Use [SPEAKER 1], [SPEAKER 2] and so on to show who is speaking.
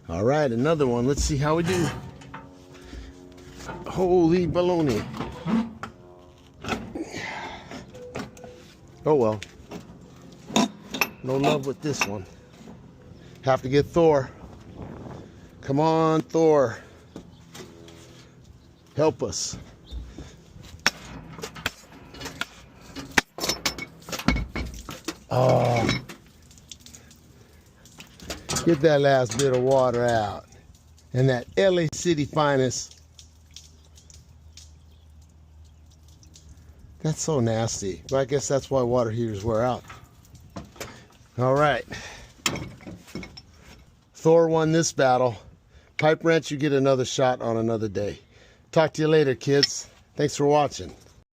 [SPEAKER 1] All right, another one. Let's see how we do. Holy baloney. Oh well. No love with this one. Have to get Thor. Come on, Thor. Help us. Oh. Get that last bit of water out. And that LA City finest. That's so nasty. But I guess that's why water heaters wear out. All right. Thor won this battle. Pipe wrench, you get another shot on another day. Talk to you later, kids. Thanks for watching.